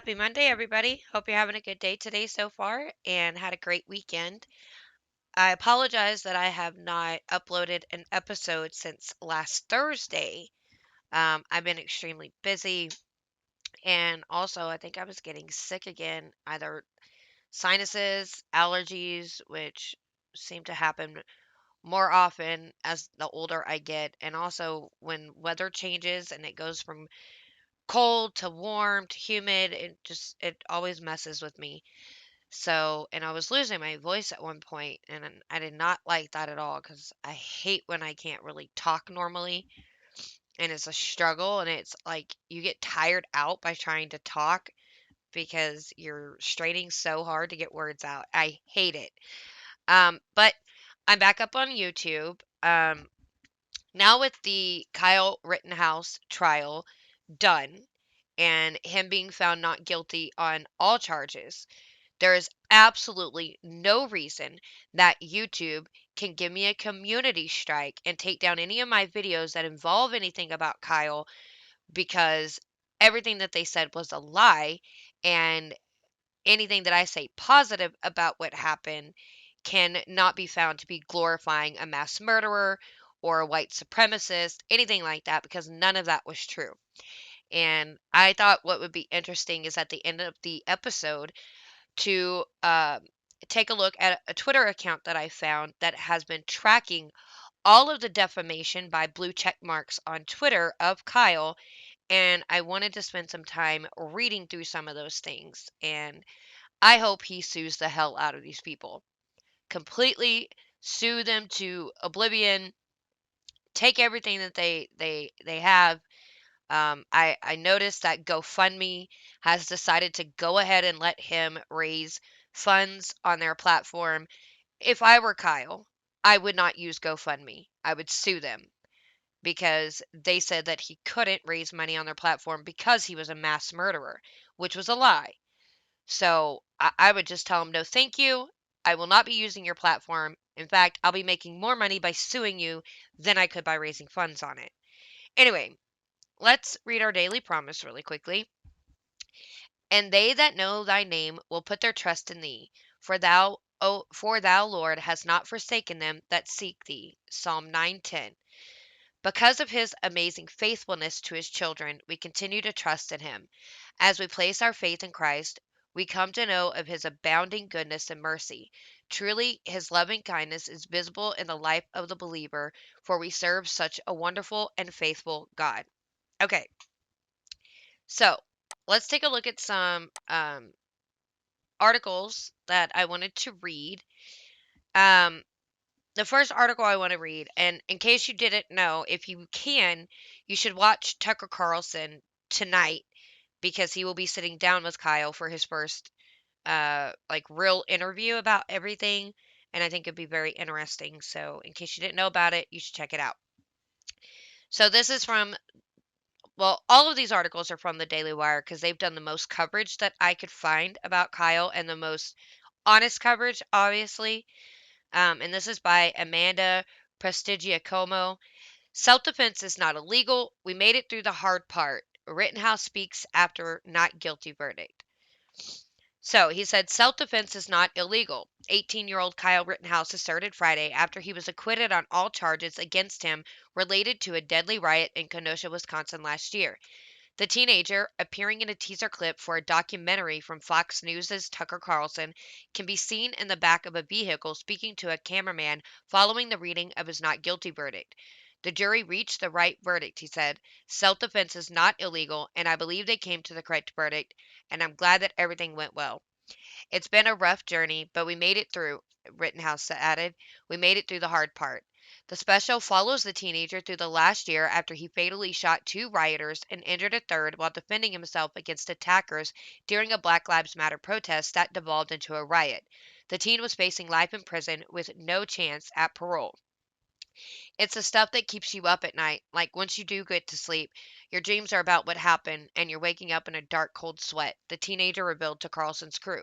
Happy Monday, everybody. Hope you're having a good day today so far and had a great weekend. I apologize that I have not uploaded an episode since last Thursday. I've been extremely busy, and also I think I was getting sick again, either sinuses, allergies, which seem to happen more often as the older I get, and also when weather changes and it goes from cold to warm to humid, it always messes with me. So, and I was losing my voice at one point, and I did not like that at all because I hate when I can't really talk normally, and it's a struggle, and it's like you get tired out by trying to talk because you're straining so hard to get words out. I hate it. But I'm back up on YouTube. Now with the Kyle Rittenhouse trial done and him being found not guilty on all charges. There is absolutely no reason that YouTube can give me a community strike and take down any of my videos that involve anything about Kyle because everything that they said was a lie, and anything that I say positive about what happened can not be found to be glorifying a mass murderer or a white supremacist, anything like that, because none of that was true. And I thought what would be interesting is at the end of the episode to take a look at a Twitter account that I found that has been tracking all of the defamation by blue check marks on Twitter of Kyle. And I wanted to spend some time reading through some of those things. And I hope he sues the hell out of these people. Completely sue them to oblivion, take everything that they have. I noticed that GoFundMe has decided to go ahead and let him raise funds on their platform. If I were Kyle, I would not use GoFundMe. I would sue them because they said that he couldn't raise money on their platform because he was a mass murderer, which was a lie. So I would just tell him, no, thank you. I will not be using your platform. In fact, I'll be making more money by suing you than I could by raising funds on it. Anyway, let's read our daily promise really quickly. And they that know thy name will put their trust in thee, for thou, Lord, hast not forsaken them that seek thee. Psalm 9:10. Because of his amazing faithfulness to his children, we continue to trust in him. As we place our faith in Christ, we come to know of his abounding goodness and mercy. Truly, his loving kindness is visible in the life of the believer, for we serve such a wonderful and faithful God. Okay, so let's take a look at some articles that I wanted to read. Um, the first article I want to read, and in case you didn't know, if you can, you should watch Tucker Carlson tonight because he will be sitting down with Kyle for his first like real interview about everything, and I think it'd be very interesting. So, in case you didn't know about it, you should check it out. So, this is from, well, all of these articles are from the Daily Wire because they've done the most coverage that I could find about Kyle and the most honest coverage, obviously. And this is by Amanda Prestigiacomo. Self-defense is not illegal. We made it through the hard part. Rittenhouse speaks after not guilty verdict. So he said self-defense is not illegal. 18-year-old Kyle Rittenhouse asserted Friday after he was acquitted on all charges against him related to a deadly riot in Kenosha, Wisconsin last year. The teenager, appearing in a teaser clip for a documentary from Fox News' Tucker Carlson, can be seen in the back of a vehicle speaking to a cameraman following the reading of his not guilty verdict. The jury reached the right verdict, he said. Self-defense is not illegal, and I believe they came to the correct verdict, and I'm glad that everything went well. It's been a rough journey, but we made it through, Rittenhouse added. We made it through the hard part. The special follows the teenager through the last year after he fatally shot two rioters and injured a third while defending himself against attackers during a Black Lives Matter protest that devolved into a riot. The teen was facing life in prison with no chance at parole. It's the stuff that keeps you up at night. Like once you do get to sleep, your dreams are about what happened and you're waking up in a dark, cold sweat, the teenager revealed to Carlson's crew.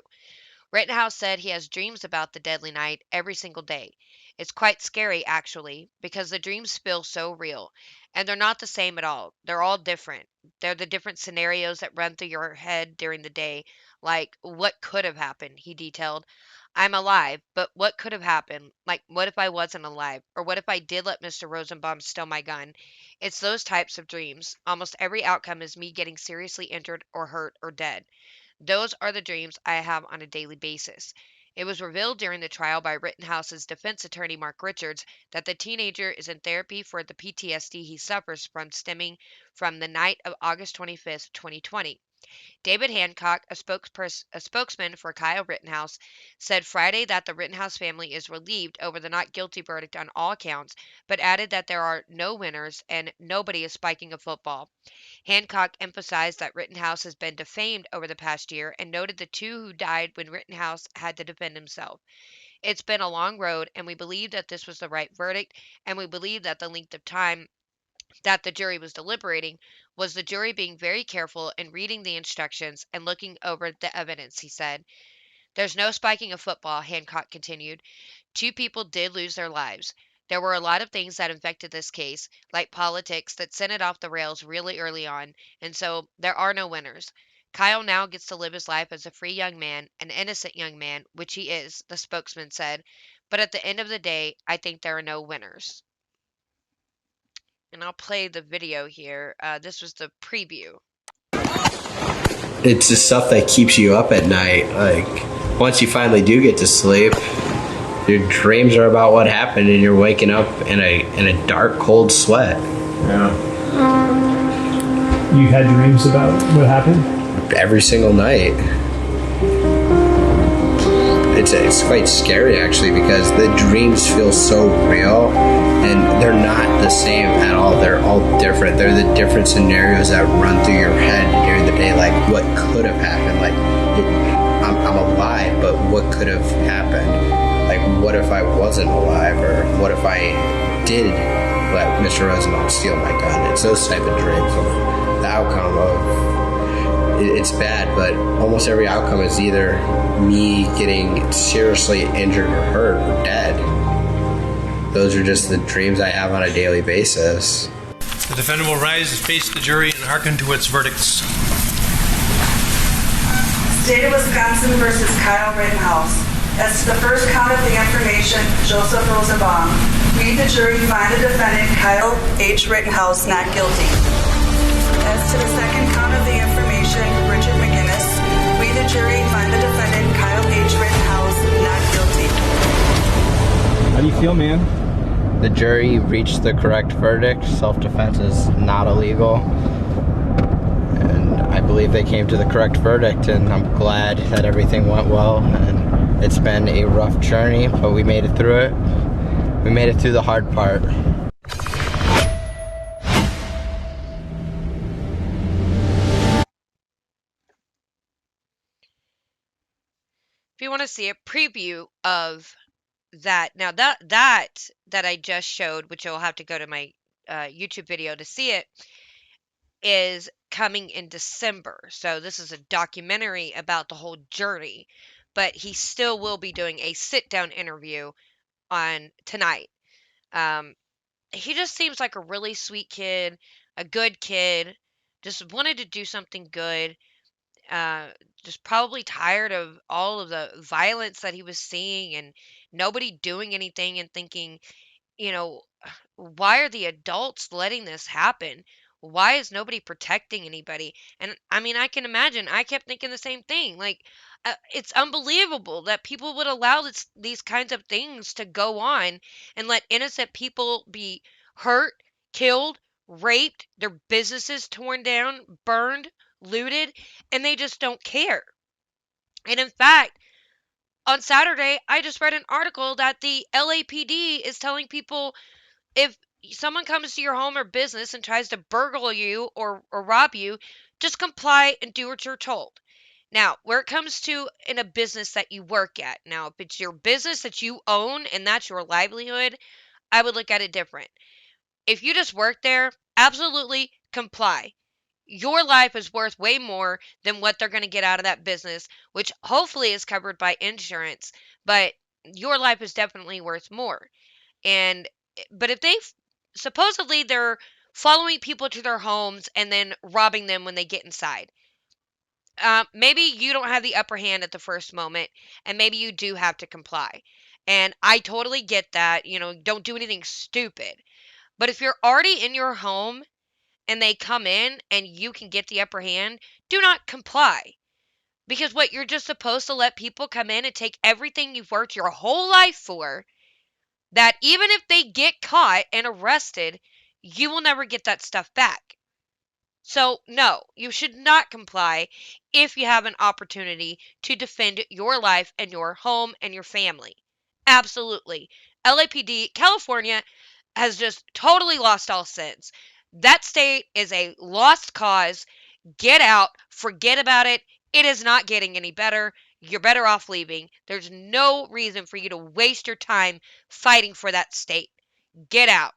Rittenhouse said he has dreams about the deadly night every single day. It's quite scary, actually, because the dreams feel so real. And they're not the same at all. They're all different. They're the different scenarios that run through your head during the day. Like, what could have happened, he detailed. I'm alive, but what could have happened? Like, what if I wasn't alive? Or what if I did let Mr. Rosenbaum steal my gun? It's those types of dreams. Almost every outcome is me getting seriously injured or hurt or dead. Those are the dreams I have on a daily basis. It was revealed during the trial by Rittenhouse's defense attorney Mark Richards that the teenager is in therapy for the PTSD he suffers from stemming from the night of August 25th, 2020. David Hancock, a spokesman for Kyle Rittenhouse, said Friday that the Rittenhouse family is relieved over the not guilty verdict on all counts, but added that there are no winners and nobody is spiking a football. Hancock emphasized that Rittenhouse has been defamed over the past year and noted the two who died when Rittenhouse had to defend himself. It's been a long road, and we believe that this was the right verdict, and we believe that the length of time that the jury was deliberating was the jury being very careful in reading the instructions and looking over the evidence, he said. There's no spiking of football, Hancock continued. Two people did lose their lives. There were a lot of things that infected this case, like politics, that sent it off the rails really early on, and so there are no winners. Kyle now gets to live his life as a free young man, an innocent young man, which he is, the spokesman said. But at the end of the day, I think there are no winners. And I'll play the video here. This was the preview. It's the stuff that keeps you up at night. Like, once you finally do get to sleep, your dreams are about what happened, and you're waking up in a dark, cold sweat. Yeah. You had dreams about what happened? Every single night. It's quite scary, actually, because the dreams feel so real, and they're not the same at all. They're all different. They're the different scenarios that run through your head during the day. Like, what could have happened? Like, I'm alive, but what could have happened? Like, what if I wasn't alive? Or what if I did let Mr. Rosenbaum steal my gun? It's those type of dreams. The outcome of it's bad, but almost every outcome is either me getting seriously injured or hurt or dead. Those are just the dreams I have on a daily basis. The defendant will rise and face the jury and hearken to its verdicts. State of Wisconsin versus Kyle Rittenhouse. As to the first count of the information, Joseph Rosenbaum, we, the jury, find the defendant, Kyle H. Rittenhouse, not guilty. As to the second count of the information, Richard McGinnis, we, the jury, find the defendant, Kyle H. Rittenhouse, not guilty. How do you feel, man? The jury reached the correct verdict. Self-defense is not illegal. And I believe they came to the correct verdict, and I'm glad that everything went well. And it's been a rough journey, but we made it through it. We made it through the hard part. If you want to see a preview of that, now that I just showed, which you'll have to go to my YouTube video to see it, is coming in December. So this is a documentary about the whole journey, but he still will be doing a sit-down interview on tonight. He just seems like a really sweet kid, a good kid, just wanted to do something good. Uh, just probably tired of all of the violence that he was seeing and nobody doing anything and thinking, you know, why are the adults letting this happen? Why is nobody protecting anybody? And I mean, I can imagine. I kept thinking the same thing. Like, it's unbelievable that people would allow these kinds of things to go on and let innocent people be hurt, killed, raped, their businesses torn down, burned, looted, and they just don't care. And in fact, on Saturday, I just read an article that the LAPD is telling people if someone comes to your home or business and tries to burgle you or rob you, just comply and do what you're told. Now, where it comes to in a business that you work at, now, if it's your business that you own and that's your livelihood, I would look at it different. If you just work there, absolutely comply. Your life is worth way more than what they're going to get out of that business, which hopefully is covered by insurance, but your life is definitely worth more. And but if they supposedly they're following people to their homes and then robbing them when they get inside. Maybe you don't have the upper hand at the first moment, and maybe you do have to comply. And I totally get that. Don't do anything stupid. But if you're already in your home and they come in and you can get the upper hand, do not comply. Because what you're just supposed to let people come in and take everything you've worked your whole life for, that even if they get caught and arrested, you will never get that stuff back. So, no, you should not comply if you have an opportunity to defend your life and your home and your family. Absolutely. LAPD, California, has just totally lost all sense. That state is a lost cause. Get out. Forget about it. It is not getting any better. You're better off leaving. There's no reason for you to waste your time fighting for that state. Get out.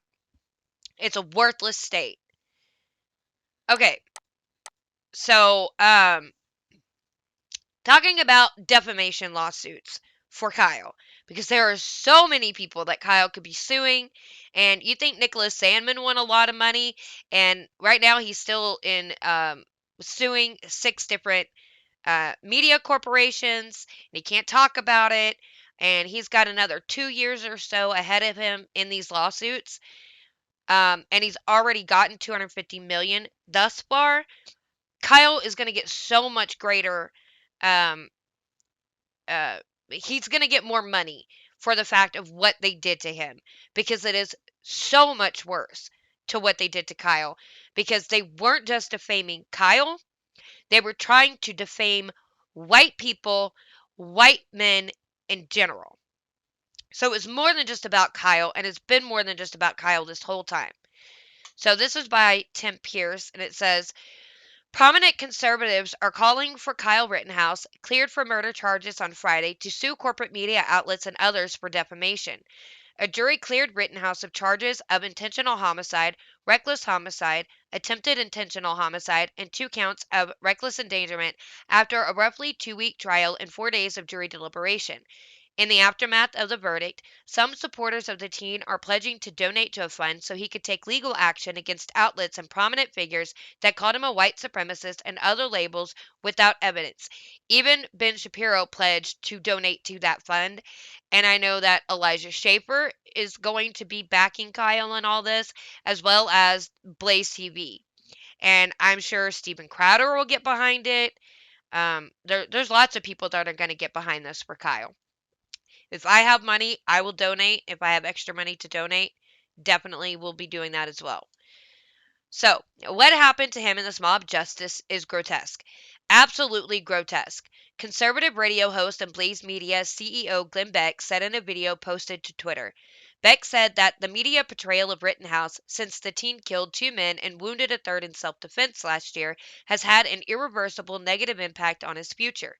It's a worthless state. Okay, so talking about defamation lawsuits for Kyle, because there are so many people that Kyle could be suing, and you think Nicholas Sandman won a lot of money, and right now he's still in suing 6 different media corporations, and he can't talk about it, and he's got another 2 years or so ahead of him in these lawsuits, and he's already gotten 250 million thus far. Kyle is going to get so much greater. Um, he's going to get more money for the fact of what they did to him, because it is so much worse to what they did to Kyle, because they weren't just defaming Kyle, they were trying to defame white people, white men in general. So it's more than just about Kyle, and it's been more than just about Kyle this whole time. So this is by Tim Pierce, and it says, prominent conservatives are calling for Kyle Rittenhouse, cleared for murder charges on Friday, to sue corporate media outlets and others for defamation. A jury cleared Rittenhouse of charges of intentional homicide, reckless homicide, attempted intentional homicide, and 2 counts of reckless endangerment after a roughly 2-week trial and 4 days of jury deliberation. In the aftermath of the verdict, some supporters of the teen are pledging to donate to a fund so he could take legal action against outlets and prominent figures that called him a white supremacist and other labels without evidence. Even Ben Shapiro pledged to donate to that fund. And I know that Elijah Schaefer is going to be backing Kyle in all this, as well as Blaze TV. And I'm sure Steven Crowder will get behind it. There's lots of people that are going to get behind this for Kyle. If I have money, I will donate. If I have extra money to donate, definitely will be doing that as well. So, what happened to him in this mob justice is grotesque. Absolutely grotesque. Conservative radio host and Blaze Media CEO Glenn Beck said in a video posted to Twitter. Beck said that the media portrayal of Rittenhouse since the teen killed 2 men and wounded a third in self-defense last year has had an irreversible negative impact on his future.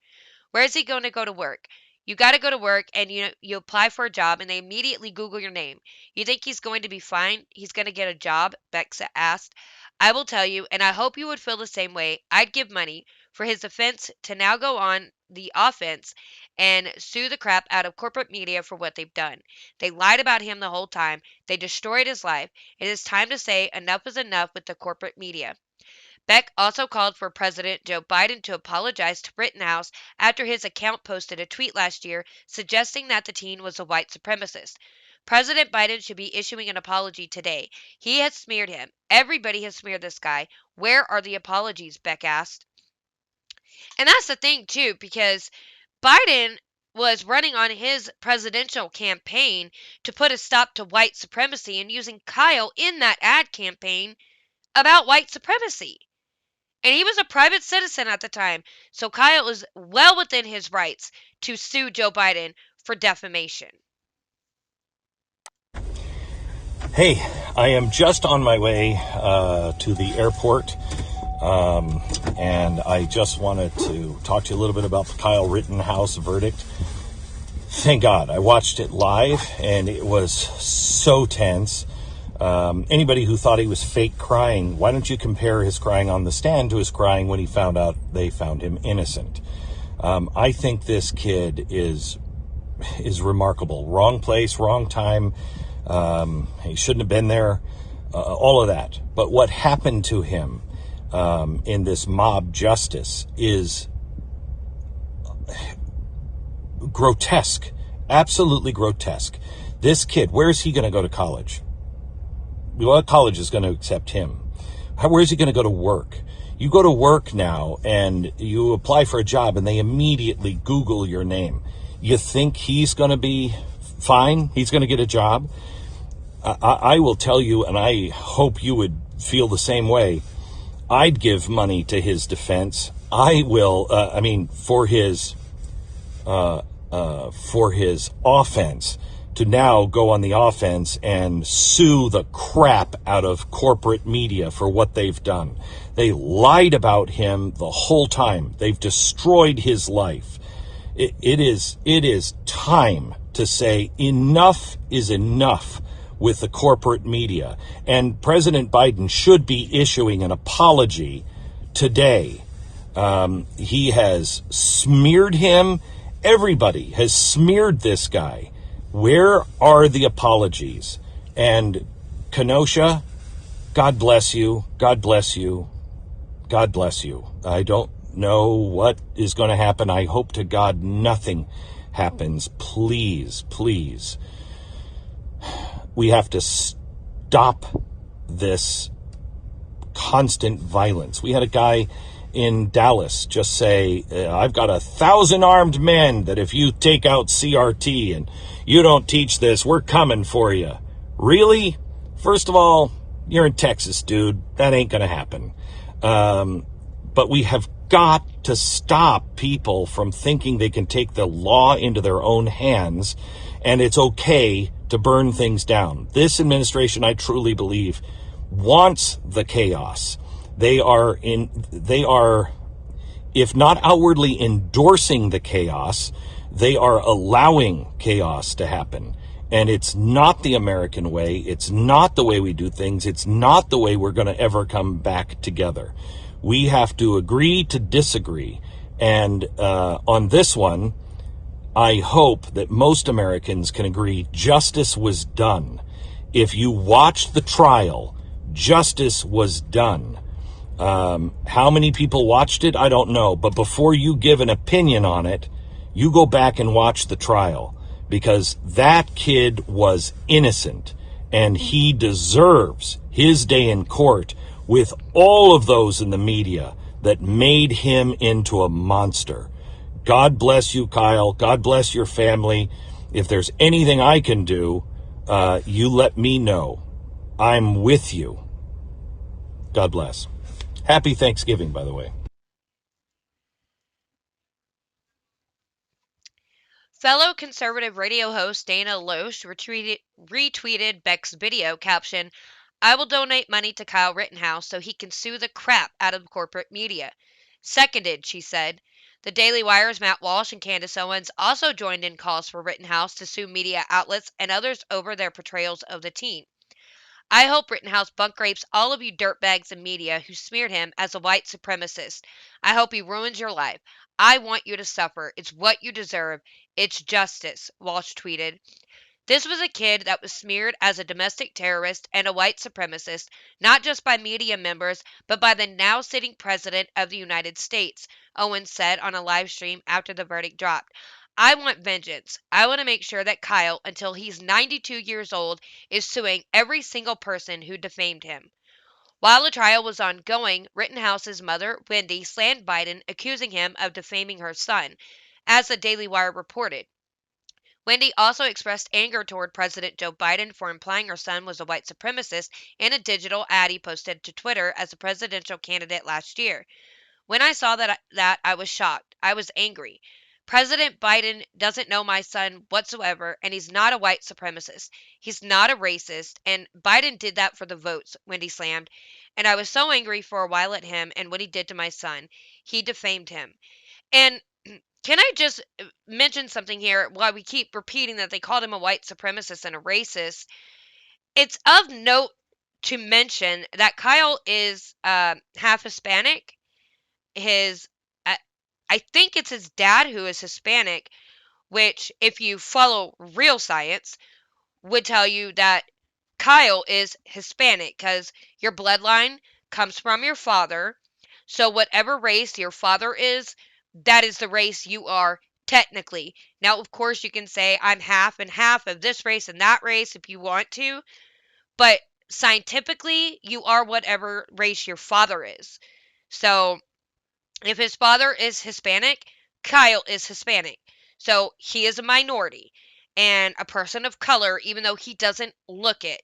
Where is he going to go to work? You got to go to work, and you apply for a job and they immediately Google your name. You think he's going to be fine? He's going to get a job? Beck asked. I will tell you, and I hope you would feel the same way. I'd give money for his offense to now go on the offense and sue the crap out of corporate media for what they've done. They lied about him the whole time. They destroyed his life. It is time to say enough is enough with the corporate media. Beck also called for President Joe Biden to apologize to Rittenhouse after his account posted a tweet last year suggesting that the teen was a white supremacist. President Biden should be issuing an apology today. He has smeared him. Everybody has smeared this guy. Where are the apologies? Beck asked. And that's the thing, too, because Biden was running on his presidential campaign to put a stop to white supremacy and using Kyle in that ad campaign about white supremacy. And he was a private citizen at the time, so Kyle is well within his rights to sue Joe Biden for defamation. Hey, I am just on my way to the airport, and I just wanted to talk to you a little bit about the Kyle Rittenhouse verdict. Thank God, I watched it live, and it was so tense. Anybody who thought he was fake crying, why don't you compare his crying on the stand to his crying when he found out they found him innocent? I think this kid is remarkable. Wrong place, wrong time. He shouldn't have been there. All of that. But what happened to him in this mob justice is grotesque, absolutely grotesque. This kid, where is he going to go to college? What college is going to accept him? Where is he going to go to work? You go to work now and you apply for a job and they immediately Google your name. You think he's going to be fine? He's going to get a job? I will tell you, and I hope you would feel the same way. I'd give money to his defense. I will, for his offense, to now go on the offense and sue the crap out of corporate media for what they've done. They lied about him the whole time. They've destroyed his life. It is time to say enough is enough with the corporate media. And President Biden should be issuing an apology today. He has smeared him. Everybody has smeared this guy. Where are the apologies? And Kenosha, God bless you. God bless you. God bless you. I don't know what is going to happen. I hope to God nothing happens. Please, please. We have to stop this constant violence. We had a guy in Dallas just say, I've got 1,000 armed men that if you take out CRT and you don't teach this, we're coming for you. Really? First of all, you're in Texas, dude. That ain't going to happen. But we have got to stop people from thinking they can take the law into their own hands and it's okay to burn things down. This administration, I truly believe, wants the chaos. They are, if not outwardly endorsing the chaos, they are allowing chaos to happen. And it's not the American way. It's not the way we do things. It's not the way we're going to ever come back together. We have to agree to disagree. And on this one, I hope that most Americans can agree justice was done. If you watched the trial, justice was done. How many people watched it? I don't know. But before you give an opinion on it, you go back and watch the trial, because that kid was innocent and he deserves his day in court with all of those in the media that made him into a monster. God bless you, Kyle. God bless your family. If there's anything I can do, you let me know. I'm with you. God bless. Happy Thanksgiving, by the way. Fellow conservative radio host Dana Loesch retweeted Beck's video caption, I will donate money to Kyle Rittenhouse so he can sue the crap out of corporate media. Seconded, she said. The Daily Wire's Matt Walsh and Candace Owens also joined in calls for Rittenhouse to sue media outlets and others over their portrayals of the teen. I hope Rittenhouse bunk rapes all of you dirtbags in media who smeared him as a white supremacist. I hope he ruins your life. I want you to suffer. It's what you deserve. It's justice, Walsh tweeted. This was a kid that was smeared as a domestic terrorist and a white supremacist, not just by media members, but by the now sitting president of the United States, Owens said on a live stream after the verdict dropped. I want vengeance. I want to make sure that Kyle, until he's 92 years old, is suing every single person who defamed him. While the trial was ongoing, Rittenhouse's mother, Wendy, slammed Biden, accusing him of defaming her son, as the Daily Wire reported. Wendy also expressed anger toward President Joe Biden for implying her son was a white supremacist in a digital ad he posted to Twitter as a presidential candidate last year. When I saw that I was shocked. I was angry. President Biden doesn't know my son whatsoever, and he's not a white supremacist. He's not a racist, and Biden did that for the votes, Wendy slammed. And I was so angry for a while at him and what he did to my son. He defamed him. And can I just mention something here while we keep repeating that they called him a white supremacist and a racist? It's of note to mention that Kyle is half Hispanic. His, I, I think it's his dad who is Hispanic, which, if you follow real science, would tell you that Kyle is Hispanic because your bloodline comes from your father. So, whatever race your father is, that is the race you are technically. Now, of course, you can say I'm half and half of this race and that race if you want to, but scientifically, you are whatever race your father is. So, if his father is Hispanic, Kyle is Hispanic. So he is a minority and a person of color, even though he doesn't look it.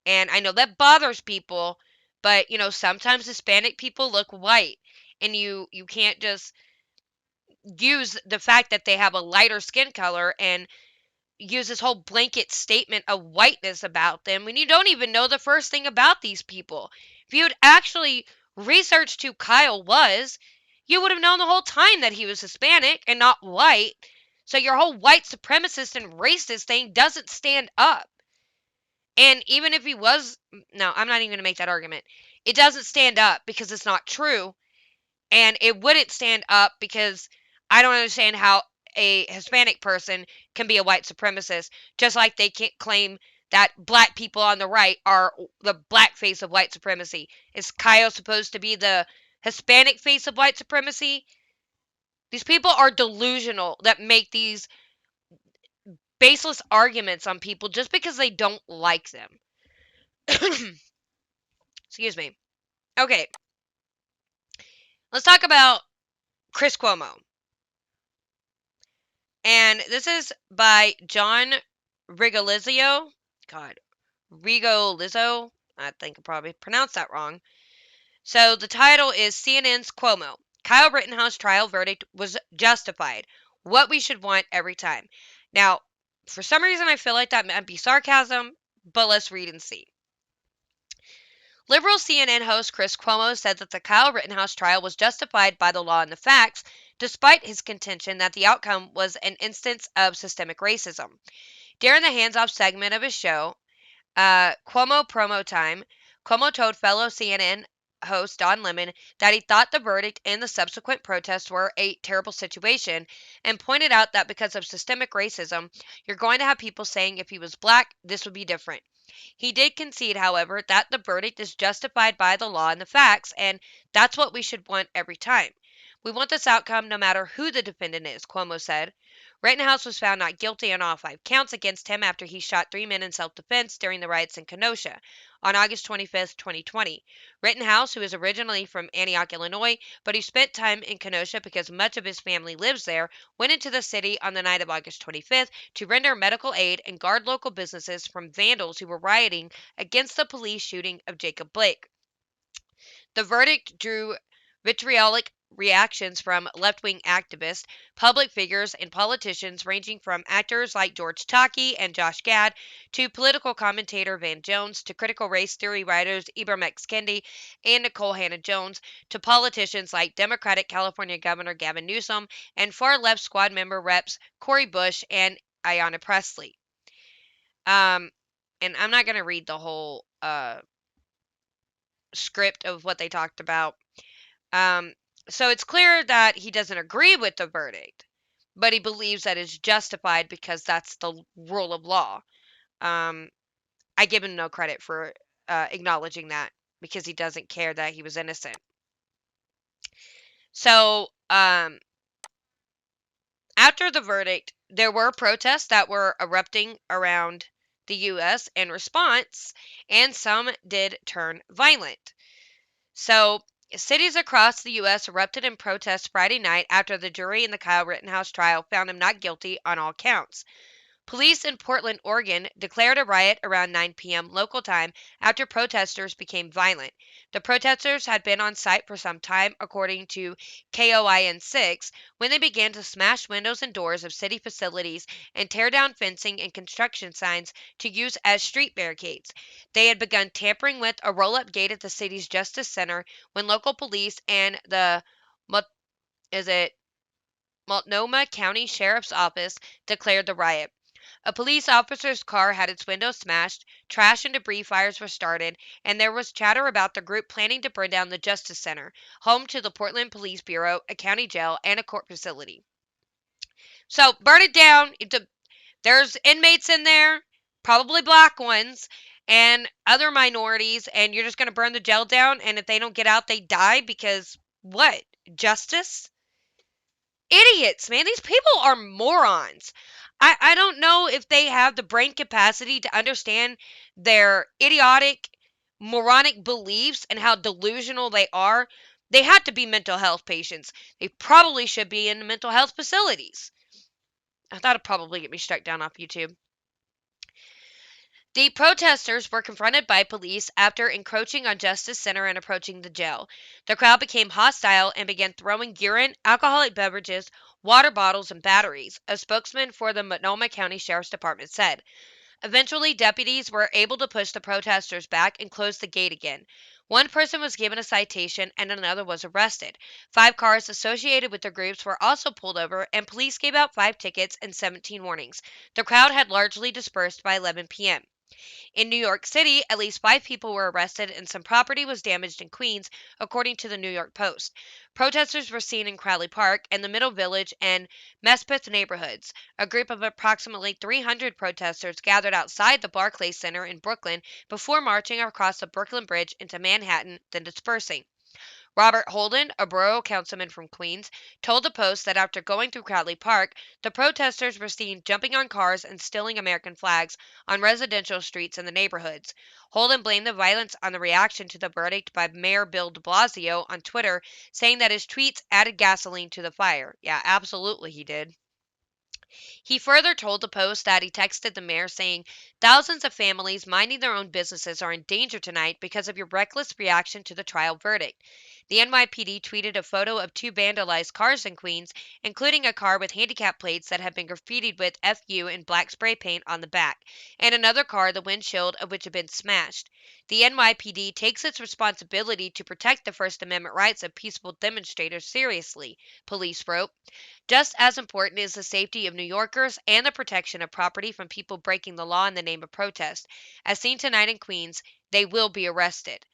And I know that bothers people, but sometimes Hispanic people look white. And you can't just use the fact that they have a lighter skin color and use this whole blanket statement of whiteness about them when you don't even know the first thing about these people. If you had actually researched who Kyle was, you would have known the whole time that he was Hispanic and not white. So your whole white supremacist and racist thing doesn't stand up. And even if he was, no, I'm not even going to make that argument. It doesn't stand up because it's not true. And it wouldn't stand up because I don't understand how a Hispanic person can be a white supremacist, just like they can't claim that black people on the right are the black face of white supremacy. Is Kyle supposed to be the Hispanic face of white supremacy? These people are delusional that make these baseless arguments on people just because they don't like them. Excuse me. Okay, let's talk about Chris Cuomo. And this is by John Rigolizio. God, Rigolizzo. I think I probably pronounced that wrong. So the title is CNN's Cuomo. Kyle Rittenhouse trial verdict was justified. What we should want every time. Now, for some reason, I feel like that might be sarcasm, but let's read and see. Liberal CNN host Chris Cuomo said that the Kyle Rittenhouse trial was justified by the law and the facts, despite his contention that the outcome was an instance of systemic racism. During the hands-off segment of his show, Cuomo Promo Time, Cuomo told fellow CNN host Don Lemon that he thought the verdict and the subsequent protests were a terrible situation and pointed out that because of systemic racism, you're going to have people saying if he was black, this would be different. He did concede, however, that the verdict is justified by the law and the facts, and that's what we should want every time. We want this outcome no matter who the defendant is, Cuomo said. Rittenhouse was found not guilty on all 5 counts against him after he shot 3 men in self-defense during the riots in Kenosha on August 25, 2020. Rittenhouse, who is originally from Antioch, Illinois, but who spent time in Kenosha because much of his family lives there, went into the city on the night of August 25th to render medical aid and guard local businesses from vandals who were rioting against the police shooting of Jacob Blake. The verdict drew vitriolic reactions from left-wing activists, public figures, and politicians ranging from actors like George Takei and Josh Gad to political commentator Van Jones to critical race theory writers Ibram X. Kendi and Nicole Hannah-Jones to politicians like Democratic California Governor Gavin Newsom and far-left squad member reps Cori Bush and Ayanna Pressley. Um, and I'm not going to read the whole script of what they talked about. Um, so it's clear that he doesn't agree with the verdict, but he believes that it's justified because that's the rule of law. Um, I give him no credit for acknowledging that because he doesn't care that he was innocent. So after the verdict, there were protests that were erupting around the U.S. in response, and some did turn violent. So, cities across the U.S. erupted in protest Friday night after the jury in the Kyle Rittenhouse trial found him not guilty on all counts. Police in Portland, Oregon declared a riot around 9 p.m. local time after protesters became violent. The protesters had been on site for some time, according to KOIN 6, when they began to smash windows and doors of city facilities and tear down fencing and construction signs to use as street barricades. They had begun tampering with a roll-up gate at the city's Justice Center when local police and the is it Multnomah County Sheriff's Office declared the riot. A police officer's car had its windows smashed, trash and debris fires were started, and there was chatter about the group planning to burn down the Justice Center, home to the Portland Police Bureau, a county jail, and a court facility. So, burn it down. There's inmates in there. probably black ones, and other minorities, and you're just going to burn the jail down, and if they don't get out, they die because what? Justice? Idiots, man. These people are morons. I don't know if they have the brain capacity to understand their idiotic, moronic beliefs and how delusional they are. They have to be mental health patients. They probably should be in mental health facilities. I thought it'd probably get me struck down off YouTube. The protesters were confronted by police after encroaching on Justice Center and approaching the jail. The crowd became hostile and began throwing urine, alcoholic beverages, water bottles, and batteries, a spokesman for the Multnomah County Sheriff's Department said. Eventually, deputies were able to push the protesters back and close the gate again. One person was given a citation and another was arrested. 5 cars associated with the groups were also pulled over, and police gave out 5 tickets and 17 warnings. The crowd had largely dispersed by 11 p.m. In New York City, at least 5 people were arrested and some property was damaged in Queens, according to the New York Post. Protesters were seen in Crowley Park and the Middle Village and Mespeth neighborhoods. A group of approximately 300 protesters gathered outside the Barclays Center in Brooklyn before marching across the Brooklyn Bridge into Manhattan, then dispersing. Robert Holden, a borough councilman from Queens, told the Post that after going through Crowley Park, the protesters were seen jumping on cars and stealing American flags on residential streets in the neighborhoods. Holden blamed the violence on the reaction to the verdict by Mayor Bill de Blasio on Twitter, saying that his tweets added gasoline to the fire. Yeah, absolutely he did. He further told the Post that he texted the mayor saying, "Thousands of families minding their own businesses are in danger tonight because of your reckless reaction to the trial verdict." The NYPD tweeted a photo of 2 vandalized cars in Queens, including a car with handicap plates that had been graffitied with FU in black spray paint on the back, and another car, the windshield of which had been smashed. The NYPD takes its responsibility to protect the First Amendment rights of peaceful demonstrators seriously, police wrote. Just as important is the safety of New Yorkers and the protection of property from people breaking the law in the name of protest. As seen tonight in Queens, they will be arrested.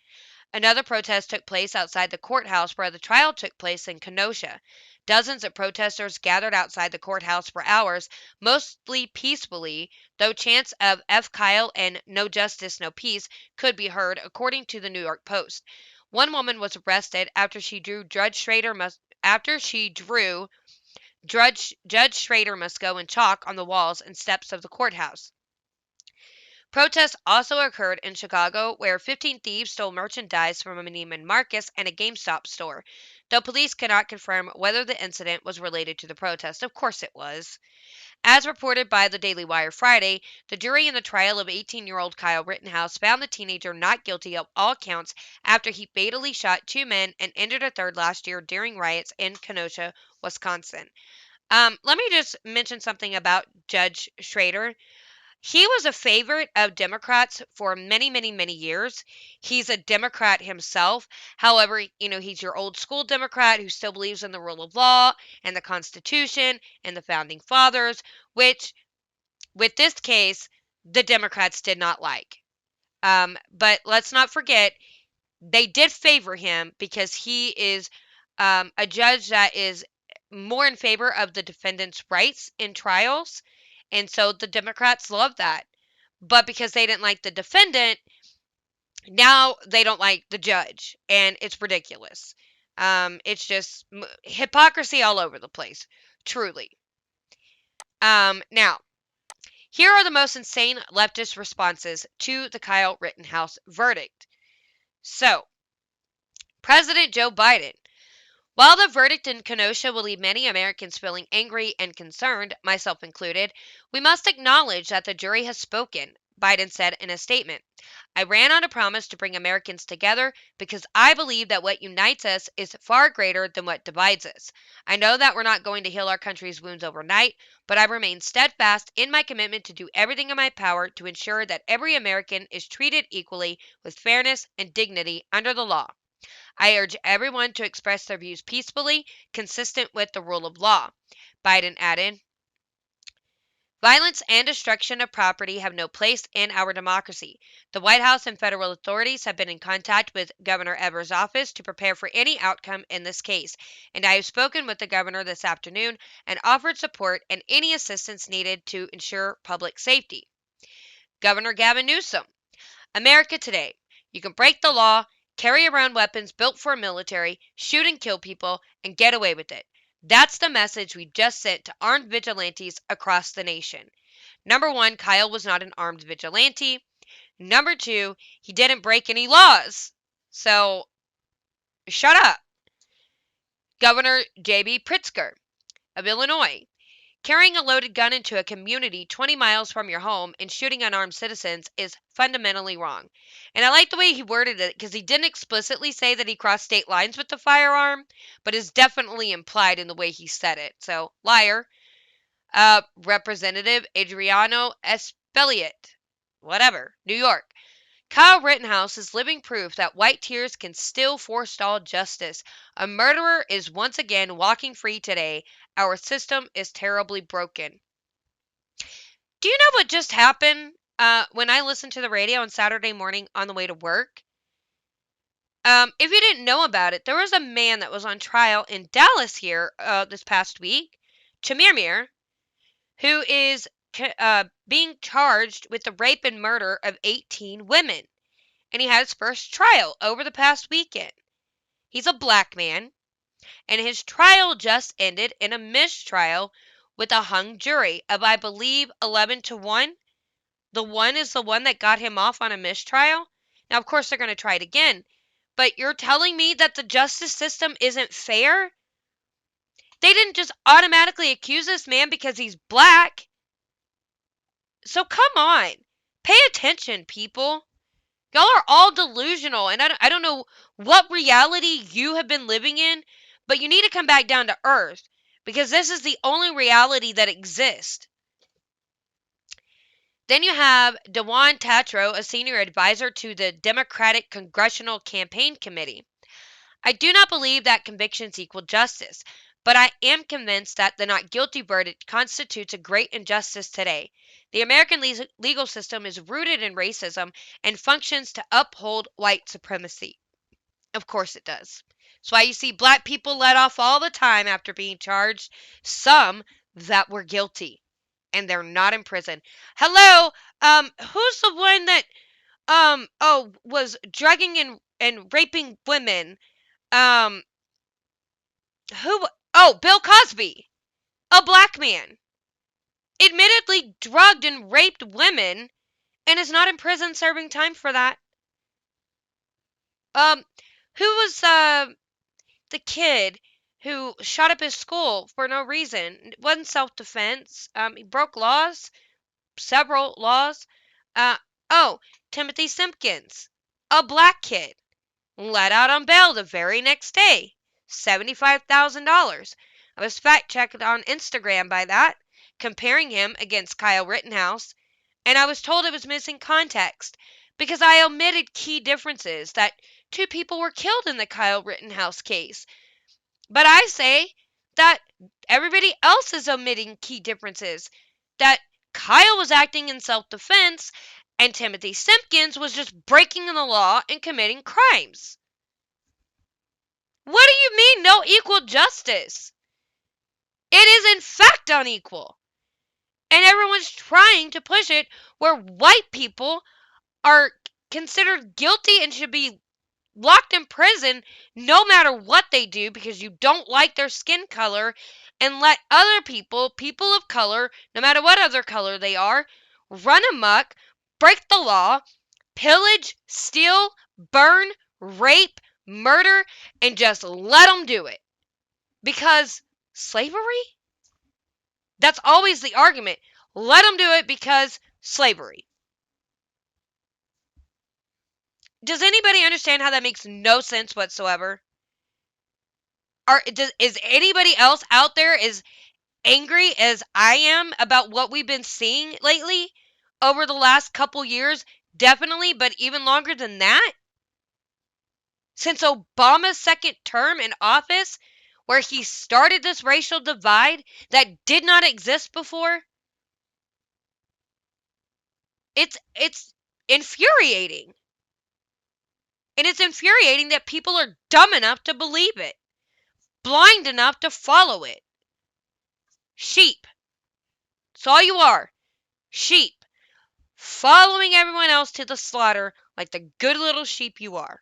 Another protest took place outside the courthouse where the trial took place in Kenosha. Dozens of protesters gathered outside the courthouse for hours, mostly peacefully, though chants of F. Kyle and No Justice, No Peace could be heard, according to the New York Post. One woman was arrested after she drew Judge Schrader must go in chalk on the walls and steps of the courthouse. Protests also occurred in Chicago, where 15 thieves stole merchandise from a Neiman Marcus and a GameStop store, though police cannot confirm whether the incident was related to the protest. Of course it was. As reported by the Daily Wire Friday, the jury in the trial of 18-year-old Kyle Rittenhouse found the teenager not guilty of all counts after he fatally shot 2 men and injured a third last year during riots in Kenosha, Wisconsin. Let me just mention something about Judge Schrader. He was a favorite of Democrats for many, many, many years. He's a Democrat himself. However, he's your old school Democrat who still believes in the rule of law and the Constitution and the founding fathers, which, with this case, the Democrats did not like. But let's not forget, they did favor him because he is a judge that is more in favor of the defendant's rights in trials. And so the Democrats love that. But because they didn't like the defendant, now they don't like the judge. And it's ridiculous. It's just hypocrisy all over the place. Truly. Now, here are the most insane leftist responses to the Kyle Rittenhouse verdict. So, President Joe Biden. While the verdict in Kenosha will leave many Americans feeling angry and concerned, myself included, we must acknowledge that the jury has spoken, Biden said in a statement. I ran on a promise to bring Americans together because I believe that what unites us is far greater than what divides us. I know that we're not going to heal our country's wounds overnight, but I remain steadfast in my commitment to do everything in my power to ensure that every American is treated equally with fairness and dignity under the law. I urge everyone to express their views peacefully, consistent with the rule of law. Biden added, violence and destruction of property have no place in our democracy. The White House and federal authorities have been in contact with Governor Evers' office to prepare for any outcome in this case, and I have spoken with the governor this afternoon and offered support and any assistance needed to ensure public safety. Governor Gavin Newsom. America today. You can break the law, carry around weapons built for a military, shoot and kill people, and get away with it. That's the message we just sent to armed vigilantes across the nation. Number one, Kyle was not an armed vigilante. Number two, he didn't break any laws. So, shut up. Governor J.B. Pritzker of Illinois. Carrying a loaded gun into a community 20 miles from your home and shooting unarmed citizens is fundamentally wrong. And I like the way he worded it because he didn't explicitly say that he crossed state lines with the firearm, but is definitely implied in the way he said it. So, liar. Representative Adriano Espelliot, whatever, New York. Kyle Rittenhouse is living proof that white tears can still forestall justice. A murderer is once again walking free today. Our system is terribly broken. Do you know what just happened when I listened to the radio on Saturday morning on the way to work? If you didn't know about it, there was a man that was on trial in Dallas here this past week, Chamirmir, who is being charged with the rape and murder of 18 women. And he had his first trial over the past weekend. He's a black man, and his trial just ended in a mistrial with a hung jury of, I believe, 11-1. The one is the one that got him off on a mistrial. Now, of course, they're going to try it again. But you're telling me that the justice system isn't fair? They didn't just automatically accuse this man because he's black. So come on. Pay attention, people. Y'all are all delusional, and I don't know what reality you have been living in, but you need to come back down to earth, because this is the only reality that exists. Then you have Dewan Tatro, a senior advisor to the Democratic Congressional Campaign Committee. I do not believe that convictions equal justice, but I am convinced that the not guilty verdict constitutes a great injustice today. The American legal system is rooted in racism and functions to uphold white supremacy. Of course it does. That's why you see black people let off all the time after being charged, some that were guilty, and they're not in prison. Hello, who's the one that was drugging and raping women? Um, who? Oh, Bill Cosby, a black man, admittedly drugged and raped women, and is not in prison serving time for that. Who was the kid who shot up his school for no reason? It wasn't self-defense. He broke laws, several laws. Uh, oh, Timothy Simpkins, a black kid, let out on bail the very next day. $75,000. I was fact-checked on Instagram by that, comparing him against Kyle Rittenhouse, and I was told it was missing context because I omitted key differences that two people were killed in the Kyle Rittenhouse case. But I say that everybody else is omitting key differences. That Kyle was acting in self-defense and Timothy Simpkins was just breaking the law and committing crimes. What do you mean no equal justice? It is in fact unequal. And everyone's trying to push it where white people are considered guilty and should be locked in prison no matter what they do because you don't like their skin color, and let other people, people of color, no matter what other color they are, run amok, break the law, pillage, steal, burn, rape, murder, and just let them do it. Because slavery? That's always the argument. Let them do it because slavery. Does anybody understand how that makes no sense whatsoever? Is anybody else out there as angry as I am about what we've been seeing lately over the last couple years? Definitely, but even longer than that? Since Obama's second term in office, where he started this racial divide that did not exist before? It's infuriating. And it's infuriating that people are dumb enough to believe it, blind enough to follow it. Sheep. That's all you are. Sheep. following everyone else to the slaughter like the good little sheep you are.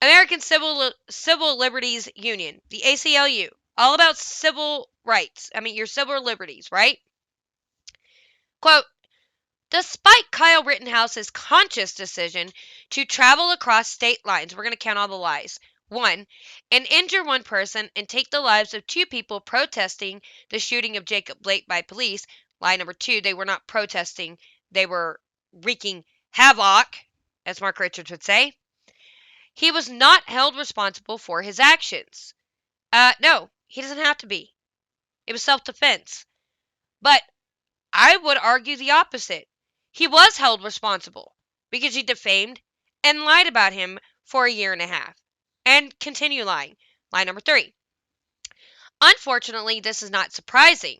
American Civil Liberties Union, the ACLU, all about civil rights. Your civil liberties, right? Quote, despite Kyle Rittenhouse's conscious decision to travel across state lines, we're going to count all the lies. 1. And injure one person and take the lives of 2 people protesting the shooting of Jacob Blake by police. Lie number 2, they were not protesting, they were wreaking havoc, as Mark Richards would say. He was not held responsible for his actions. No, he doesn't have to be. It was self-defense. But I would argue the opposite. He was held responsible because he defamed and lied about him for a year and a half. And continue lying. Lie number 3. Unfortunately, this is not surprising.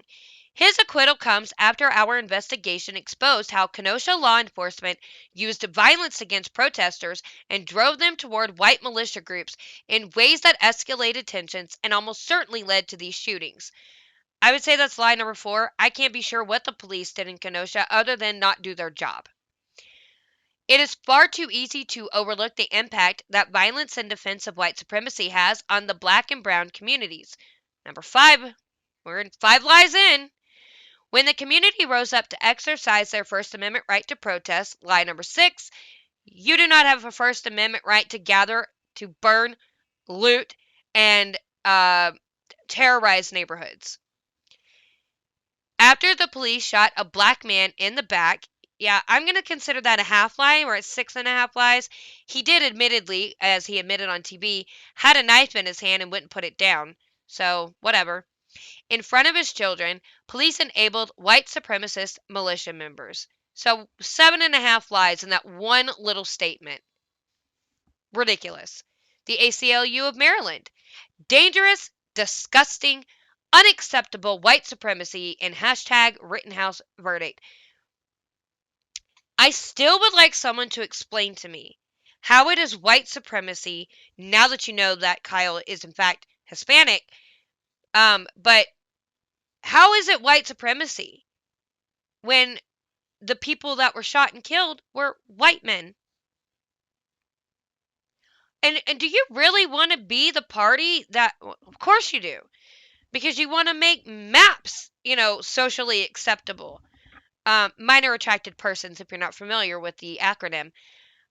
His acquittal comes after our investigation exposed how Kenosha law enforcement used violence against protesters and drove them toward white militia groups in ways that escalated tensions and almost certainly led to these shootings. I would say that's lie number 4. I can't be sure what the police did in Kenosha other than not do their job. It is far too easy to overlook the impact that violence in defense of white supremacy has on the black and brown communities. Number 5. We're in 5 lies in. When the community rose up to exercise their First Amendment right to protest, lie number 6, you do not have a First Amendment right to gather, to burn, loot, and terrorize neighborhoods. After the police shot a black man in the back, yeah, I'm going to consider that a half lie, or it's 6.5 lies. He did admittedly, as he admitted on TV, had a knife in his hand and wouldn't put it down. So, whatever. In front of his children, police enabled white supremacist militia members. So 7.5 lies in that one little statement. Ridiculous. The ACLU of Maryland. Dangerous, disgusting, unacceptable white supremacy and hashtag Rittenhouse verdict. I still would like someone to explain to me how it is white supremacy now that you know that Kyle is in fact Hispanic. But how is it white supremacy when the people that were shot and killed were white men? And do you really want to be the party that, of course you do, because you want to make maps, socially acceptable. Minor attracted persons, if you're not familiar with the acronym.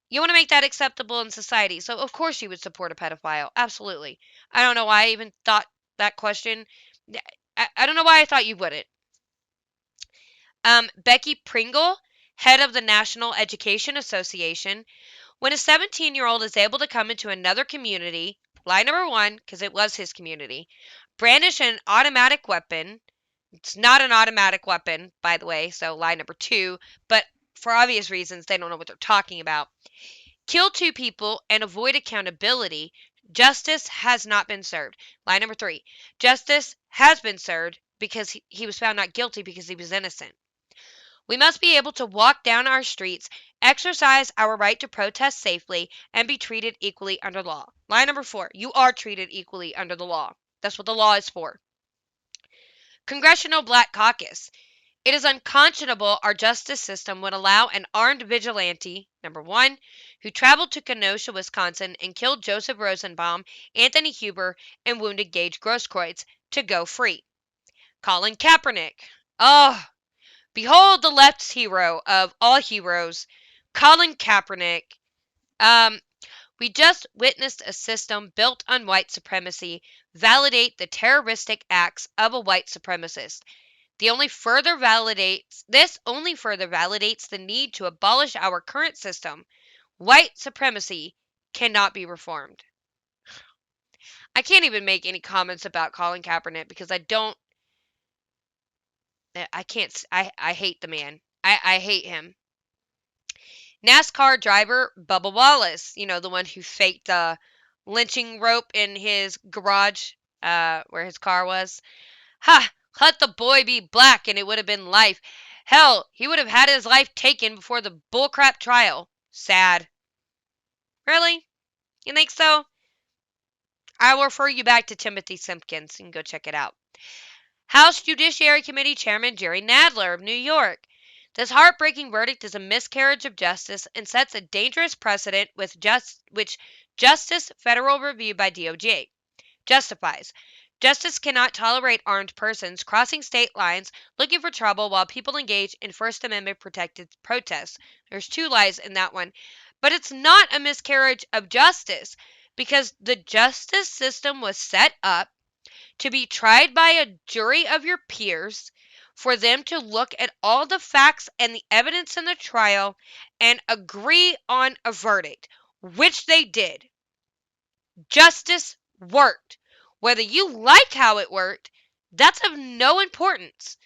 You want to make that acceptable in society. So, of course, you would support a pedophile. Absolutely. I don't know why I even thought that question. I don't know why I thought you wouldn't. Becky Pringle, head of the National Education Association. When a 17-year-old is able to come into another community, lie number 1, because it was his community, brandish an automatic weapon. It's not an automatic weapon, by the way, so lie number 2, but for obvious reasons, they don't know what they're talking about. Kill 2 people and avoid accountability. Justice has not been served. Lie number 3. Justice has been served because he was found not guilty because he was innocent. We must be able to walk down our streets, exercise our right to protest safely, and be treated equally under law. Lie number 4. You are treated equally under the law. That's what the law is for. Congressional Black Caucus. It is unconscionable our justice system would allow an armed vigilante, number 1, who traveled to Kenosha, Wisconsin, and killed Joseph Rosenbaum, Anthony Huber, and wounded Gage Grosskreutz, to go free. Colin Kaepernick. Oh, behold the left's hero of all heroes, Colin Kaepernick. We just witnessed a system built on white supremacy validate the terroristic acts of a white supremacist. This only further validates the need to abolish our current system. White supremacy cannot be reformed. I can't even make any comments about Colin Kaepernick because I hate the man. I hate him. NASCAR driver Bubba Wallace, the one who faked the lynching rope in his garage where his car was. Ha! Let the boy be black and it would have been life. Hell, he would have had his life taken before the bullcrap trial. Sad. Really? You think so? I will refer you back to Timothy Simpkins. You can go check it out. House Judiciary Committee Chairman Jerry Nadler of New York. This heartbreaking verdict is a miscarriage of justice and sets a dangerous precedent which Justice Federal Review by DOJ justifies. Justice cannot tolerate armed persons crossing state lines looking for trouble while people engage in First Amendment protected protests. There's two lies in that one. But it's not a miscarriage of justice because the justice system was set up to be tried by a jury of your peers, for them to look at all the facts and the evidence in the trial and agree on a verdict, which they did. Justice worked. Whether you like how it worked, that's of no importance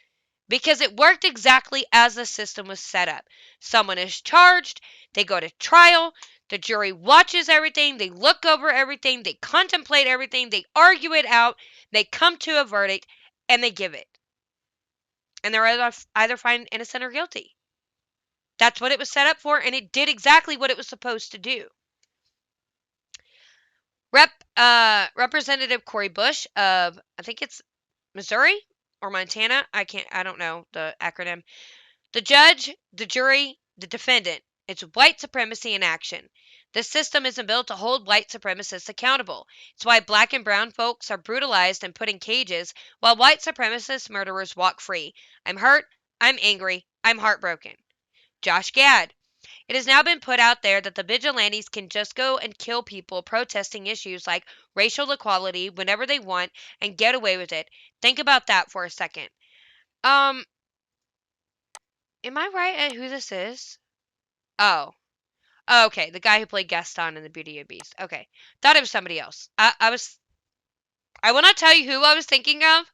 because it worked exactly as the system was set up. Someone is charged, they go to trial, the jury watches everything, they look over everything, they contemplate everything, they argue it out, they come to a verdict, and they give it. And they're either found innocent or guilty. That's what it was set up for, and it did exactly what it was supposed to do. Representative Cori Bush of, I think it's Missouri or Montana. I don't know the acronym. The judge, the jury, the defendant. It's white supremacy in action. This system isn't built to hold white supremacists accountable. It's why black and brown folks are brutalized and put in cages while white supremacist murderers walk free. I'm hurt. I'm angry. I'm heartbroken. Josh Gad. It has now been put out there that the vigilantes can just go and kill people protesting issues like racial equality whenever they want and get away with it. Think about that for a second. Um, am I right at who this is? Oh. Okay, the guy who played Gaston in The Beauty and the Beast. Okay. Thought it was somebody else. I will not tell you who I was thinking of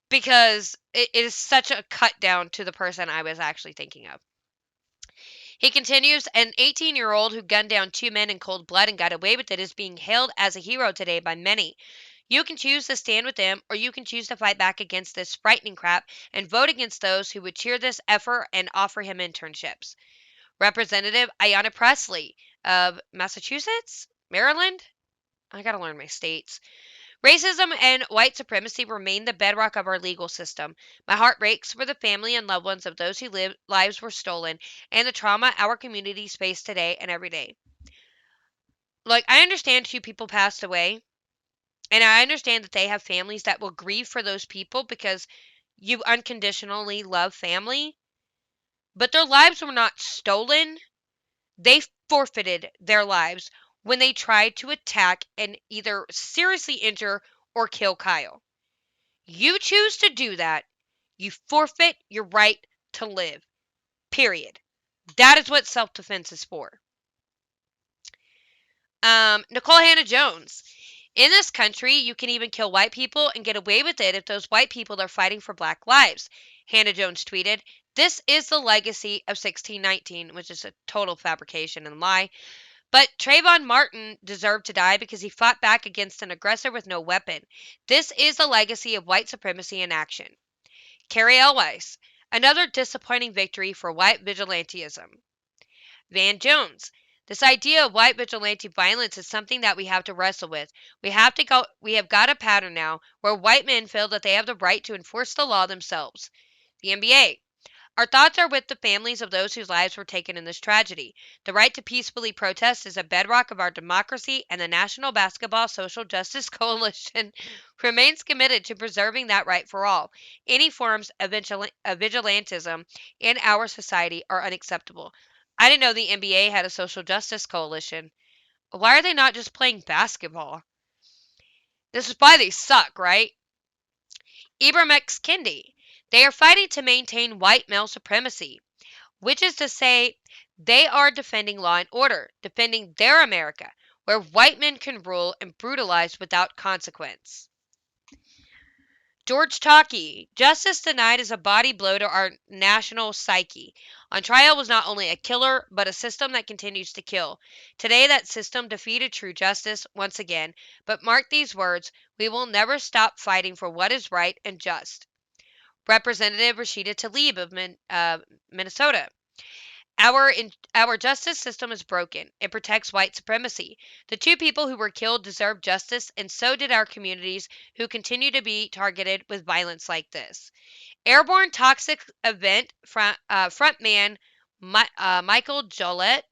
because it is such a cut down to the person I was actually thinking of. He continues, an 18-year-old who gunned down two men in cold blood and got away with it is being hailed as a hero today by many. You can choose to stand with him, or you can choose to fight back against this frightening crap and vote against those who would cheer this effort and offer him internships. Representative Ayanna Pressley of Massachusetts? Maryland? I gotta learn my states. Racism and white supremacy remain the bedrock of our legal system. My heart breaks for the family and loved ones of those whose lives were stolen and the trauma our communities face today and every day. Like, I understand two people passed away, and I understand that they have families that will grieve for those people because you unconditionally love family, but their lives were not stolen. They forfeited their lives when they tried to attack and either seriously injure or kill Kyle. You choose to do that, you forfeit your right to live. Period. That is what self defense is for. Nicole Hannah Jones. In this country, you can even kill white people and get away with it if those white people are fighting for black lives. Hannah Jones tweeted, "This is the legacy of 1619, which is a total fabrication and lie. But Trayvon Martin deserved to die because he fought back against an aggressor with no weapon. This is the legacy of white supremacy in action." Carrie Elweiss, another disappointing victory for white vigilantism. Van Jones, this idea of white vigilante violence is something that we have to wrestle with. We have got a pattern now where white men feel that they have the right to enforce the law themselves. The NBA, our thoughts are with the families of those whose lives were taken in this tragedy. The right to peacefully protest is a bedrock of our democracy, and the National Basketball Social Justice Coalition remains committed to preserving that right for all. Any forms of vigilantism in our society are unacceptable. I didn't know the NBA had a social justice coalition. Why are they not just playing basketball? This is why they suck, right? Ibram X. Kendi. They are fighting to maintain white male supremacy, which is to say, they are defending law and order, defending their America, where white men can rule and brutalize without consequence. George Takei, justice denied is a body blow to our national psyche. On trial was not only a killer, but a system that continues to kill. Today, that system defeated true justice once again. But mark these words, we will never stop fighting for what is right and just. Representative Rashida Tlaib of Minnesota. Our justice system is broken. It protects white supremacy. The two people who were killed deserve justice, and so did our communities who continue to be targeted with violence like this. Airborne Toxic Event frontman Michael Jolett.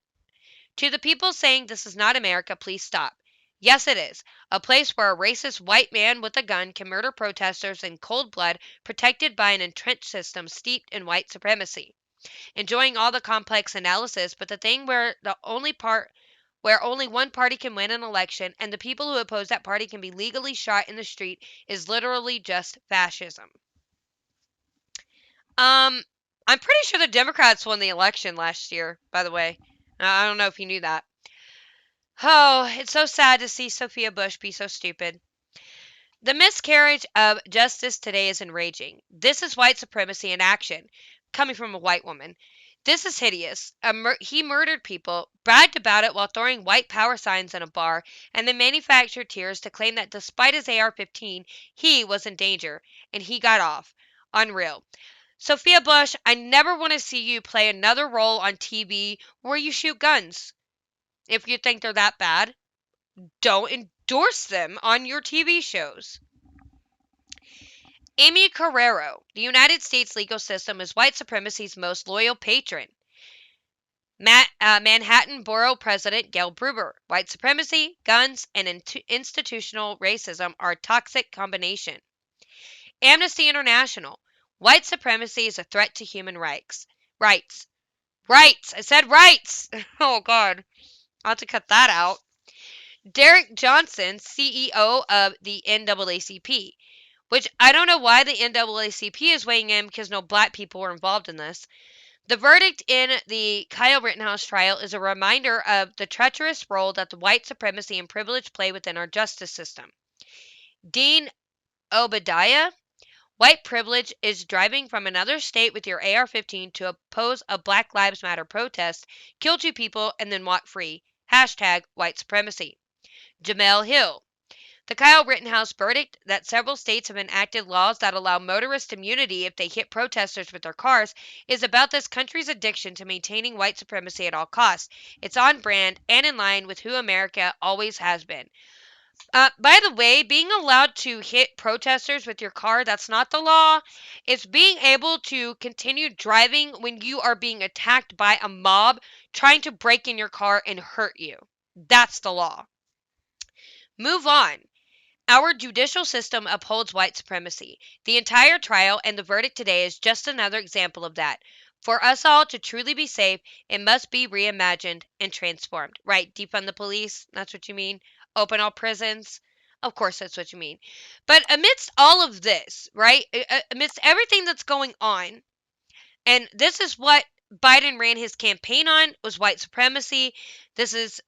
To the people saying this is not America, please stop. Yes, it is. A place where a racist white man with a gun can murder protesters in cold blood, protected by an entrenched system steeped in white supremacy. Enjoying all the complex analysis, but the thing where only one party can win an election and the people who oppose that party can be legally shot in the street is literally just fascism. Um, I'm pretty sure the Democrats won the election last year, by the way. I don't know if you knew that. Oh, it's so sad to see Sophia Bush be so stupid. The miscarriage of justice today is enraging. This is white supremacy in action, coming from a white woman. This is hideous. He murdered people, bragged about it while throwing white power signs in a bar, and then manufactured tears to claim that despite his AR-15, he was in danger, and he got off. Unreal. Sophia Bush, I never want to see you play another role on TV where you shoot guns. If you think they're that bad, don't endorse them on your TV shows. Amy Carrero, the United States legal system is white supremacy's most loyal patron. Manhattan Borough President Gail Brewer, white supremacy, guns, and institutional racism are a toxic combination. Amnesty International, white supremacy is a threat to human rights. Rights. Rights! I said rights! Oh, God. I'll have to cut that out. Derek Johnson, CEO of the NAACP, which I don't know why the NAACP is weighing in because no black people were involved in this. The verdict in the Kyle Rittenhouse trial is a reminder of the treacherous role that the white supremacy and privilege play within our justice system. Dean Obadiah, white privilege is driving from another state with your AR-15 to oppose a Black Lives Matter protest, kill two people, and then walk free. Hashtag white supremacy. Jamel Hill, the Kyle Rittenhouse verdict that several states have enacted laws that allow motorist immunity if they hit protesters with their cars is about this country's addiction to maintaining white supremacy at all costs. It's on brand and in line with who America always has been. By the way, being allowed to hit protesters with your car, that's not the law. It's being able to continue driving when you are being attacked by a mob trying to break in your car and hurt you. That's the law. Move on. Our judicial system upholds white supremacy. The entire trial and the verdict today is just another example of that. For us all to truly be safe, it must be reimagined and transformed. Right, defund the police, that's what you mean? Open all prisons? Of course, that's what you mean. But amidst all of this, right, amidst everything that's going on, and this is what Biden ran his campaign on, was white supremacy. This is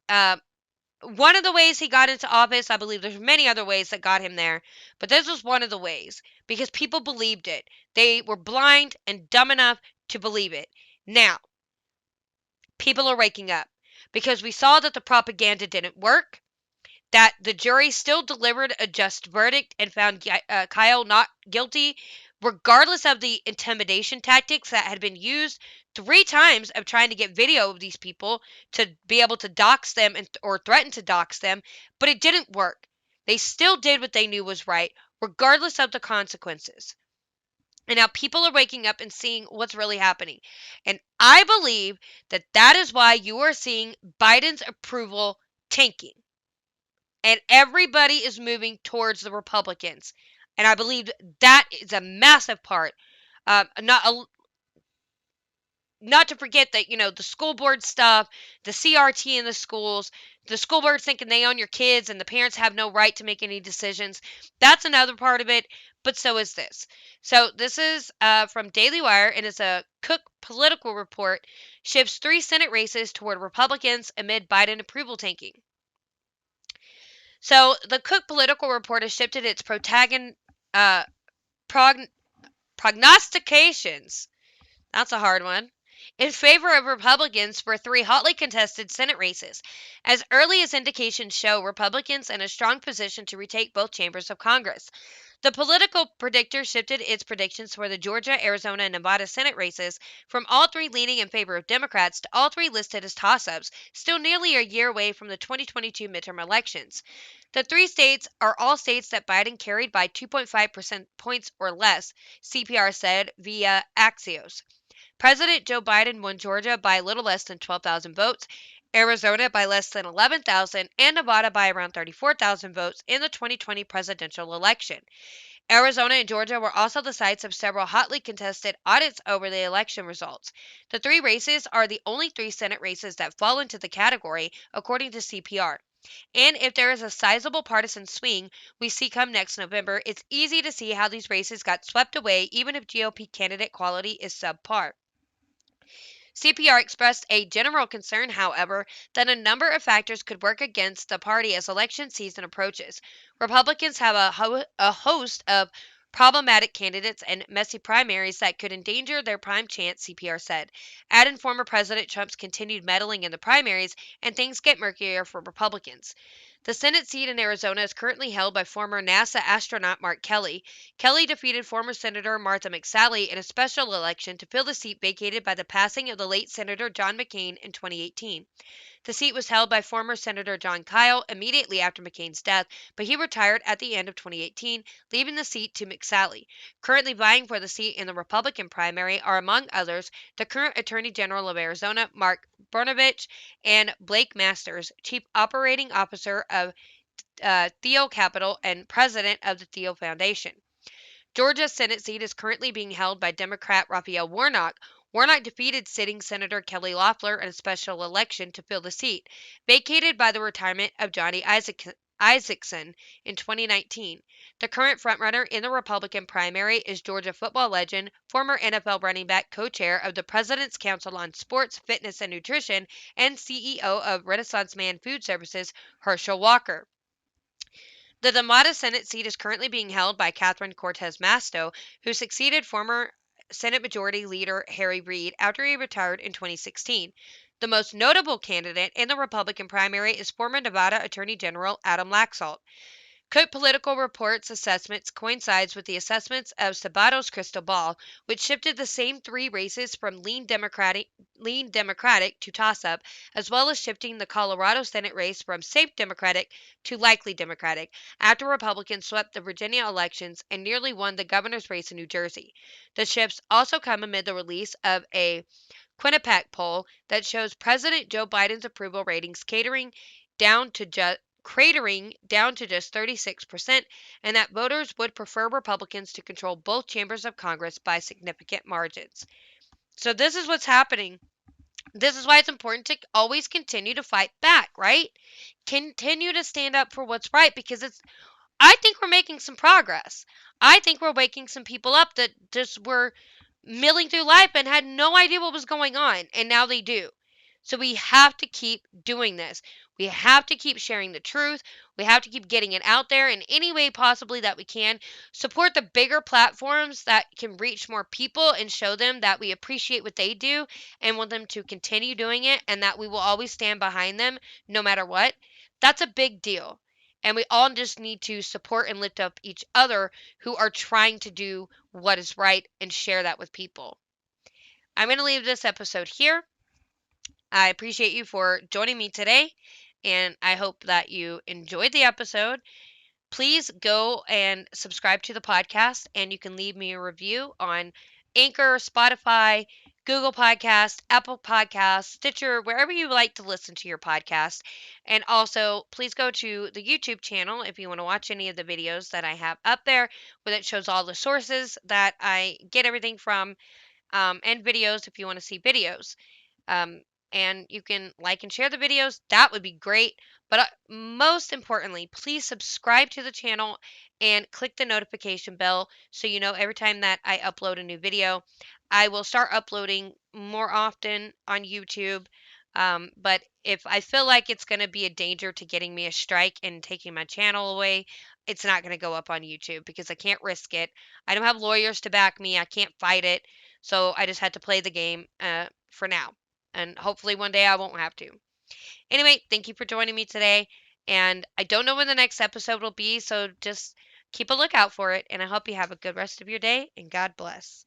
one of the ways he got into office. I believe there's many other ways that got him there, but this was one of the ways because people believed it. They were blind and dumb enough to believe it. Now, people are waking up because we saw that the propaganda didn't work, that the jury still delivered a just verdict and found Kyle not guilty, regardless of the intimidation tactics that had been used 3 times of trying to get video of these people to be able to dox them or threaten to dox them, but it didn't work. They still did what they knew was right, regardless of the consequences. And now people are waking up and seeing what's really happening. And I believe that that is why you are seeing Biden's approval tanking. And everybody is moving towards the Republicans. And I believe that is a massive part. Not to forget that, the school board stuff, the CRT in the schools, the school boards thinking they own your kids and the parents have no right to make any decisions. That's another part of it, but so is this. So this is from Daily Wire, and it's a Cook political report, shifts 3 Senate races toward Republicans amid Biden approval tanking. So the Cook political report has shifted its prognostications. That's a hard one. In favor of Republicans for 3 hotly contested Senate races, as early as indications show Republicans in a strong position to retake both chambers of Congress. The political predictor shifted its predictions for the Georgia, Arizona, and Nevada Senate races from all three leaning in favor of Democrats to all three listed as toss ups, still nearly a year away from the 2022 midterm elections. The three states are all states that Biden carried by 2.5% points or less, CPR said via Axios. President Joe Biden won Georgia by a little less than 12,000 votes, Arizona by less than 11,000, and Nevada by around 34,000 votes in the 2020 presidential election. Arizona and Georgia were also the sites of several hotly contested audits over the election results. The three races are the only three Senate races that fall into the category, according to CPR. And if there is a sizable partisan swing we see come next November, it's easy to see how these races got swept away even if GOP candidate quality is subpar. CPR expressed a general concern, however, that a number of factors could work against the party as election season approaches. Republicans have a host of problematic candidates and messy primaries that could endanger their prime chance, CPR said. Add in former President Trump's continued meddling in the primaries, and things get murkier for Republicans. The Senate seat in Arizona is currently held by former NASA astronaut Mark Kelly. Kelly defeated former Senator Martha McSally in a special election to fill the seat vacated by the passing of the late Senator John McCain in 2018. The seat was held by former Senator John Kyle immediately after McCain's death, but he retired at the end of 2018, leaving the seat to McSally. Currently vying for the seat in the Republican primary are, among others, the current Attorney General of Arizona, Mark Brnovich, and Blake Masters, Chief Operating Officer of Theo Capital and President of the Theo Foundation. Georgia's Senate seat is currently being held by Democrat Raphael Warnock. Warnock defeated sitting Senator Kelly Loeffler in a special election to fill the seat, vacated by the retirement of Johnny Isaacson in 2019. The current frontrunner in the Republican primary is Georgia football legend, former NFL running back, co-chair of the President's Council on Sports, Fitness, and Nutrition, and CEO of Renaissance Man Food Services, Herschel Walker. The Nevada Senate seat is currently being held by Catherine Cortez Masto, who succeeded former Senate Majority Leader Harry Reid after he retired in 2016. The most notable candidate in the Republican primary is former Nevada Attorney General Adam Laxalt. Cook Political Reports assessments coincides with the assessments of Sabato's crystal ball, which shifted the same three races from lean Democratic to toss-up, as well as shifting the Colorado Senate race from safe Democratic to likely Democratic, after Republicans swept the Virginia elections and nearly won the governor's race in New Jersey. The shifts also come amid the release of a Quinnipiac poll that shows President Joe Biden's approval ratings down to just cratering down to just 36%, and that voters would prefer Republicans to control both chambers of Congress by significant margins. So, this is what's happening. This is why it's important to always continue to fight back, right? Continue to stand up for what's right because I think we're making some progress. I think we're waking some people up that just were milling through life and had no idea what was going on, and now they do. So we have to keep doing this. We have to keep sharing the truth. We have to keep getting it out there in any way possibly that we can. Support the bigger platforms that can reach more people and show them that we appreciate what they do and want them to continue doing it and that we will always stand behind them no matter what. That's a big deal. And we all just need to support and lift up each other who are trying to do what is right and share that with people. I'm going to leave this episode here. I appreciate you for joining me today, and I hope that you enjoyed the episode. Please go and subscribe to the podcast, and you can leave me a review on Anchor, Spotify, Google Podcast, Apple Podcast, Stitcher, wherever you like to listen to your podcast. And also, please go to the YouTube channel if you want to watch any of the videos that I have up there, where it shows all the sources that I get everything from, and videos if you want to see videos. Um, and you can like and share the videos. That would be great. But most importantly, please subscribe to the channel and click the notification bell so you know every time that I upload a new video. I will start uploading more often on YouTube. But if I feel like it's going to be a danger to getting me a strike and taking my channel away, it's not going to go up on YouTube because I can't risk it. I don't have lawyers to back me. I can't fight it. So I just had to play the game for now. And hopefully one day I won't have to. Anyway, thank you for joining me today. And I don't know when the next episode will be, so just keep a lookout for it, and I hope you have a good rest of your day, and God bless.